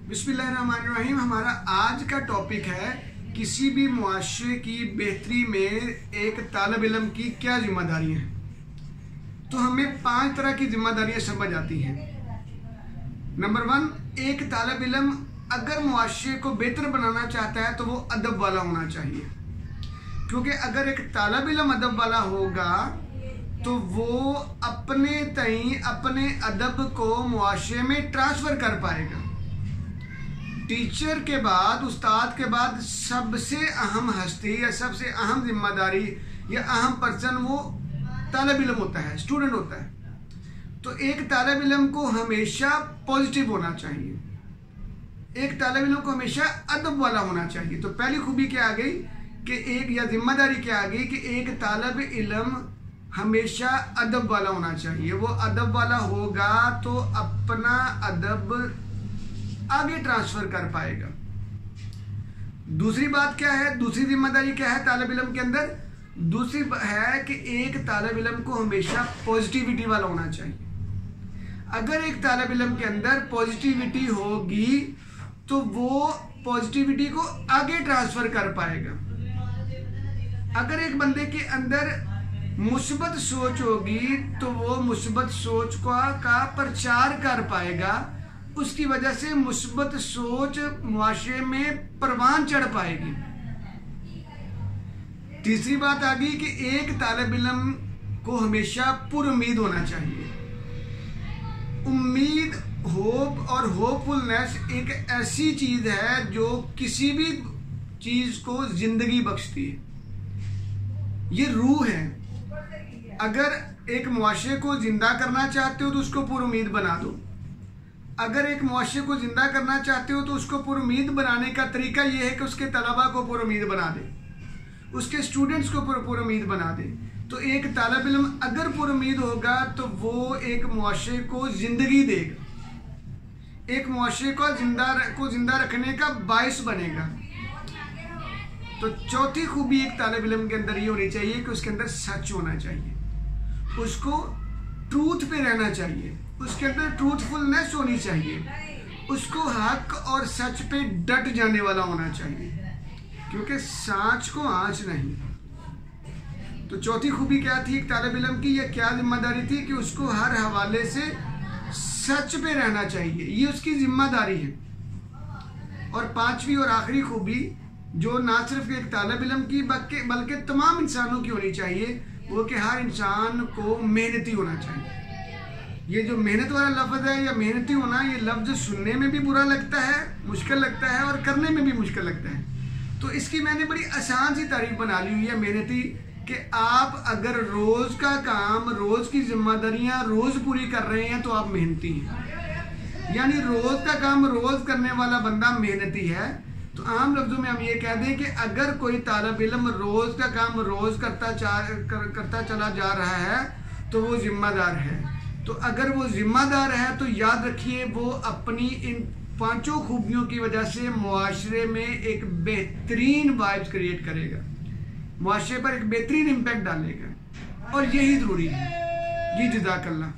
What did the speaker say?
बिस्मिल्लाहिर्रहमानिर्रहीम। हमारा आज का टॉपिक है किसी भी मुआशरे की बेहतरी में एक तालिब इल्म की क्या जिम्मेदारियां हैं। तो हमें 5 तरह की जिम्मेदारियां समझ आती हैं। नंबर 1, एक तालिब इल्म अगर मुआशरे को बेहतर बनाना चाहता है तो वो अदब वाला होना चाहिए, क्योंकि अगर एक तालिब इल्म अदब वाला होगा तो वो अपने अदब को मुआशरे में ट्रांसफ़र कर पाएगा। टीचर के बाद, उस्ताद के बाद सबसे अहम हस्ती या सबसे अहम जिम्मेदारी या अहम पर्सन वो तालिब इल्म होता है, स्टूडेंट होता है। तो एक तालिब इल्म को हमेशा पॉजिटिव होना चाहिए, एक तालिब इल्म को हमेशा अदब वाला होना चाहिए। तो पहली खूबी क्या आ गई कि एक, या जिम्मेदारी क्या आ गई कि एक तालिब इल्म हमेशा अदब वाला होना चाहिए। वो अदब वाला होगा तो अपना अदब आगे ट्रांसफर कर पाएगा। दूसरी बात क्या है, दूसरी जिम्मेदारी क्या है तालिब इल्म के अंदर? दूसरी है कि एक तालिब इल्म को हमेशा पॉजिटिविटी वाला होना चाहिए। अगर एक तालिब इल्म के अंदर पॉजिटिविटी होगी तो वो पॉजिटिविटी को आगे ट्रांसफर कर पाएगा। अगर एक बंदे के अंदर मुस्बत सोच होगी तो वो मुस्बत सोच का प्रचार कर पाएगा। उसकी वजह से मुस्बत सोच मुआशरे में परवान चढ़ पाएगी। तीसरी बात आ गई कि एक तालिब इल्म को हमेशा पुरुम्मीद होना चाहिए। उम्मीद, होप और होपफुलनेस एक ऐसी चीज है जो किसी भी चीज को जिंदगी बख्शती है। ये रूह है। अगर एक मुआशरे को जिंदा करना चाहते हो तो उसको पुरुम्मीद बना दो। अगर एक मुआशरे को जिंदा करना चाहते हो तो उसको पुरुम्मीद बनाने का तरीका यह है कि उसके तलबा को पुरुम्मीद बना दे, उसके स्टूडेंट्स को पुरुम्मीद बना दे। तो एक तालिब इल्म अगर पुरुम्मीद होगा तो वो एक मुआशरे को जिंदगी देगा, एक मुआशरे को जिंदा रखने का बाइस बनेगा। तो चौथी खूबी एक तालिब इल्म के अंदर ये होनी चाहिए कि उसके अंदर सच होना चाहिए, उसको ट्रूथ पे रहना चाहिए, उसके अंदर ट्रूथफुलनेस होनी चाहिए, उसको हक और सच पे डट जाने वाला होना चाहिए, क्योंकि सांच को आंच नहीं। तो चौथी खूबी क्या थी एक तालिब इल्म की, या क्या जिम्मेदारी थी कि उसको हर हवाले से सच पे रहना चाहिए, ये उसकी जिम्मेदारी है। और पांचवी और आखिरी खूबी जो ना सिर्फ एक तालिब इल्म की बल्कि तमाम इंसानों की होनी चाहिए, वो कि हर इंसान को मेहनती होना चाहिए। ये जो मेहनत वाला लफ्ज़ है या मेहनती होना, ये लफ्ज़ सुनने में भी बुरा लगता है, मुश्किल लगता है, और करने में भी मुश्किल लगता है। तो इसकी मैंने बड़ी आसान सी तारीफ बना ली हुई है मेहनती, कि आप अगर रोज़ का काम, रोज़ की जिम्मेदारियां रोज़ पूरी कर रहे हैं तो आप मेहनती हैं। यानी रोज़ का काम रोज़ करने वाला बंदा मेहनती है। तो आम लफ्ज़ों में हम ये कह दें कि अगर कोई तालिब इल्म रोज़ का काम रोज़ करता चला जा रहा है तो वो जिम्मेदार है। तो अगर वो जिम्मेदार है तो याद रखिए वो अपनी इन 5 खूबियों की वजह से मुआशरे में एक बेहतरीन वाइब्स क्रिएट करेगा, मुआशरे पर एक बेहतरीन इम्पैक्ट डालेगा, और यही ज़रूरी है। जी, जज़ाकल्लाह।